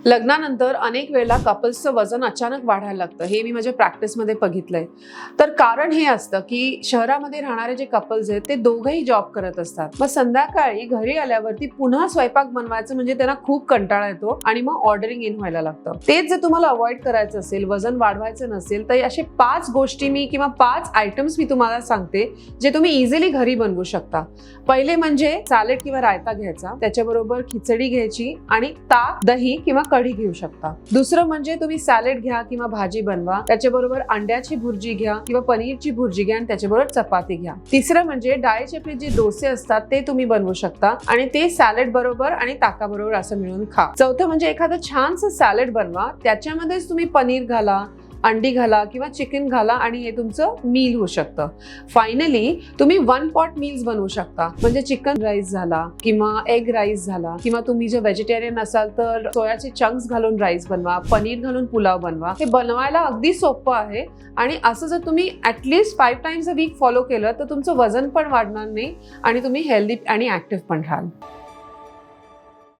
लग्नानंतर अनेक वेळेला कपल्सचं वजन अचानक वाढायला लागतं. हे मी माझ्या प्रॅक्टिसमध्ये बघितलंय. तर कारण हे असतं की शहरामध्ये राहणारे जे कपल्स आहेत ते दोघंही जॉब करत असतात. मग संध्याकाळी घरी आल्यावरती पुन्हा स्वयंपाक बनवायचं म्हणजे त्यांना खूप कंटाळा येतो आणि मग ऑर्डरिंग इन व्हायला लागतं. तेच जर तुम्हाला अवॉइड करायचं असेल, वजन वाढवायचं नसेल, तर असे 5 गोष्टी किंवा 5 आयटम्स मी तुम्हाला सांगते जे तुम्ही इझिली घरी बनवू शकता. पहिले म्हणजे सॅलेड किंवा रायता घ्यायचा, त्याच्याबरोबर खिचडी घ्यायची आणि ताक, दही किंवा कढी घेऊ शकता. दुसरं म्हणजे तुम्ही सॅलेड घ्या किंवा भाजी बनवा, त्याच्याबरोबर अंड्याची भुर्जी घ्या किंवा पनीरची भुर्जी घ्या आणि त्याच्याबरोबर चपाती घ्या. तिसरं म्हणजे डाळीचे आपले जे डोसे असतात ते तुम्ही बनवू शकता आणि ते सॅलेड बरोबर आणि ताकाबरोबर असं मिळून खा. चौथं म्हणजे एखादं छानसं सॅलेड बनवा, त्याच्यामध्येच तुम्ही पनीर घाला, अंडी घाला किंवा चिकन घाला आणि हे तुमचं मील होऊ शकतं. फायनली तुम्ही 1 पॉट मील्स बनवू शकता, म्हणजे चिकन राईस झाला किंवा एग राईस झाला किंवा तुम्ही जर व्हेजिटेरियन असाल तर सोयाचे चंक्स घालून राईस बनवा, पनीर घालून पुलाव बनवा. हे बनवायला अगदी सोपं आहे आणि असं जर तुम्ही at least 5 times a week follow केलं तर तुमचं वजन पण वाढणार नाही आणि तुम्ही हेल्दी आणि ॲक्टिव्ह पण राहाल.